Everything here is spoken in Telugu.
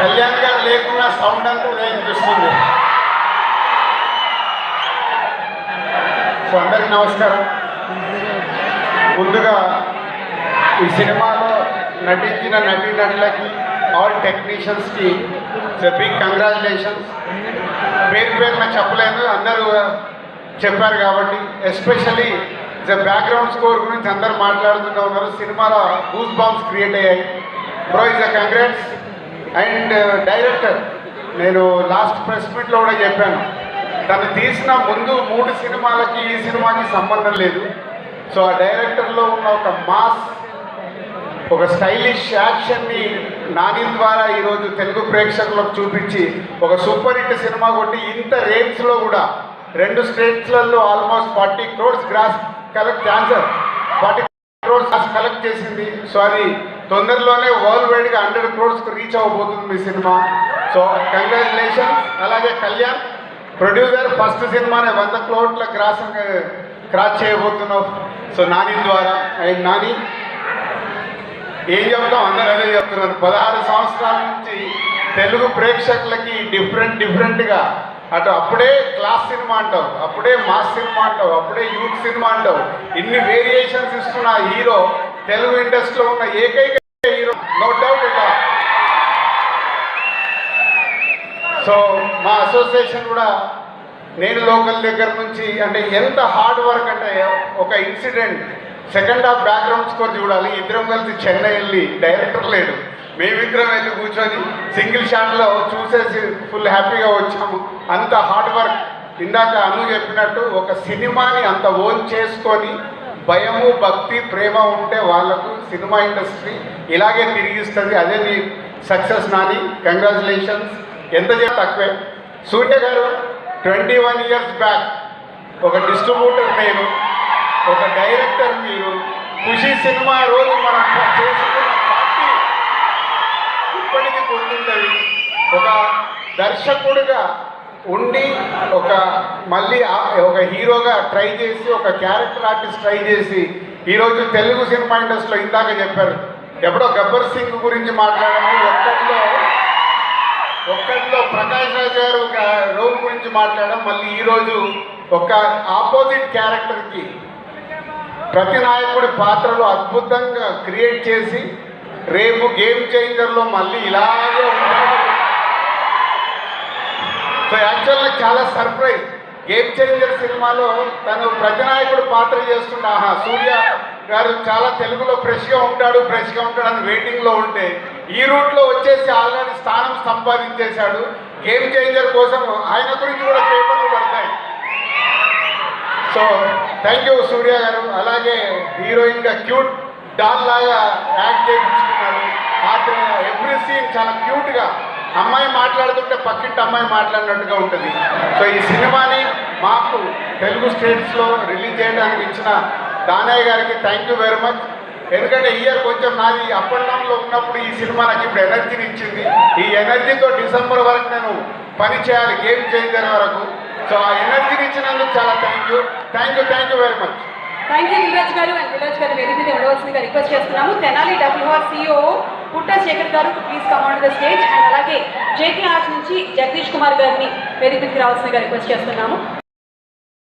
కళ్యాణ్ గారు లేకుండా సౌండ్ అంతా వినిపిస్తుంది. సో అందరికీ నమస్కారం. ముందుగా ఈ సినిమాలో నటించిన నటీనటులకి, ఆల్ టెక్నీషియన్స్కి బిగ్ కంగ్రాచులేషన్స్. పేరు పేరున చెప్పలేదు, అందరూ చెప్పారు కాబట్టి. ఎస్పెషల్లీ బ్యాక్గ్రౌండ్ స్కోర్ గురించి అందరూ మాట్లాడుతూ ఉన్నారు. సినిమాలో గూస్ బాంబ్స్ క్రియేట్ అయ్యాయి. Bro is a congrats. And director, నేను లాస్ట్ ప్రెస్ మీట్లో కూడా చెప్పాను, తను తీసిన ముందు 3 సినిమాలకి ఈ సినిమాకి సంబంధం లేదు. సో ఆ డైరెక్టర్లో ఉన్న ఒక మాస్, ఒక స్టైలిష్ యాక్షన్ని నాని ద్వారా ఈరోజు తెలుగు ప్రేక్షకులకు చూపించి ఒక సూపర్ హిట్ సినిమా కొట్టి ఇంత రేంజ్లో కూడా 2 స్టేట్స్లలో almost 40 crores gross collect 40 crores collect చేసింది. సో అది తొందరలోనే వరల్డ్ వైడ్గా 100 crores రీచ్ అవ్వబోతుంది మీ సినిమా. So congratulations. అలాగే కళ్యాణ్ ప్రొడ్యూసర్, ఫస్ట్ సినిమానే 100 crores క్రాస్ చేయబోతున్నావు. సో నాని ద్వారా. అండ్ నాని ఏం చెప్తాం, అందరూ అదే చెప్తున్నారు. 16 సంవత్సరాల నుంచి తెలుగు ప్రేక్షకులకి డిఫరెంట్గా అటు అప్పుడే క్లాస్ సినిమా అంటావు, అప్పుడే మాస్ సినిమా అంటావు, అప్పుడే యూత్ సినిమా అంటావు, ఇన్ని వేరియేషన్స్ ఇస్తున్న హీరో తెలుగు ఇండస్ట్రీలో ఉన్న ఏకైక హీరో, నో డౌట్ ఇట్లా. సో మా అసోసియేషన్ కూడా నేను లోకల్ దగ్గర నుంచి, అంటే ఎంత హార్డ్ వర్క్ అంటే, ఒక incident second half background score చూడాలి. ఇద్దరం కలిసి చెన్నై వెళ్ళి, డైరెక్టర్ లేడు, మేమిద్దరం వెళ్ళి కూర్చొని సింగిల్ షాట్లో చూసేసి ఫుల్ హ్యాపీగా వచ్చాము. అంత హార్డ్ వర్క్. ఇందాక అను చెప్పినట్టు ఒక సినిమాని అంత ఓన్ చేసుకొని భయము, భక్తి, ప్రేమ ఉంటే వాళ్ళకు సినిమా ఇండస్ట్రీ ఇలాగే తిరిగిస్తుంది. అదే నీ సక్సెస్ నాని. కంగ్రాచులేషన్స్. ఎంత తక్కువే. సూర్య గారు 21 years బ్యాక్ ఒక డిస్ట్రిబ్యూటర్ నేను, ఒక డైరెక్టర్ మీరు. ఖుషి సినిమా రోజు మనం చేసుకున్న పార్టీ ఇప్పటికీ గుర్తుంటుంది. ఒక దర్శకుడిగా ఉండి మళ్ళీ ఒక హీరోగా ట్రై చేసి, ఒక క్యారెక్టర్ ఆర్టిస్ట్ ట్రై చేసి ఈరోజు తెలుగు సినిమా ఇండస్ట్రీలో ఇందాక చెప్పారు, ఎప్పుడో గబ్బర్ సింగ్ గురించి మాట్లాడాము, ఒక్కట్లో ప్రకాష్ రాజ్ గారు ఒక రోల్ గురించి మాట్లాడాం. మళ్ళీ ఈరోజు ఒక ఆపోజిట్ క్యారెక్టర్కి ప్రతి నాయకుడి పాత్రలో అద్భుతంగా క్రియేట్ చేసి రేపు గేమ్ చేంజర్లో మళ్ళీ ఇలాగే ఉంటాడు. సో యాక్చువల్గా చాలా సర్ప్రైజ్. గేమ్ చేంజర్ సినిమాలో తను ప్రతినాయకుడు పాత్ర చేస్తుండే, సూర్య గారు చాలా తెలుగులో ఫ్రెష్గా ఉంటాడు అని వెయిటింగ్లో ఉంటే, ఈ రూట్లో వచ్చేసి ఆల్రెడీ స్థానం సంపాదించేశాడు. గేమ్ చేంజర్ కోసం ఆయన గురించి కూడా పేపర్లు పడతాయి. సో థ్యాంక్ యూ సూర్య గారు. అలాగే హీరోయిన్గా క్యూట్ డాల్ లాగా యాక్ట్ చేయించుకున్నారు. ఎవ్రీ సీన్ చాలా క్యూట్గా, అమ్మాయి మాట్లాడుతుంటే పక్కింటి అమ్మాయి మాట్లాడినట్టుగా ఉంటుంది. సో ఈ సినిమాని మాకు తెలుగు స్టేట్స్లో రిలీజ్ చేయడానికి ఇచ్చిన దానయ్య గారికి థ్యాంక్ యూ వెరీ మచ్. ఎందుకంటే ఇయర్ కొంచెం నాది అప్ అండ్ డౌన్లో ఉన్నప్పుడు ఈ సినిమా నాకు ఇప్పుడు ఎనర్జీని ఇచ్చింది. ఈ ఎనర్జీతో డిసెంబర్ వరకు నేను పని చేయాలి, గేమ్ చేంజర్ వరకు. సో ఆ ఎనర్జీని ఇచ్చినందుకు చాలా thank you very much. Thank you Dilraj గారు. అండ్ దిల్రాజ్ గారు వేదిక మీద ఉండవలసిందిగా రిక్వెస్ట్ చేస్తున్నాము. తెనాలి WR CEO పుట్ట శేఖర్ గారు please come on the stage. And అలాగే JK ఆర్ట్స్ నుంచి జగదీష్ కుమార్ గారిని వేదిక మీదకి రావాల్సిందిగా రిక్వెస్ట్ చేస్తున్నాము.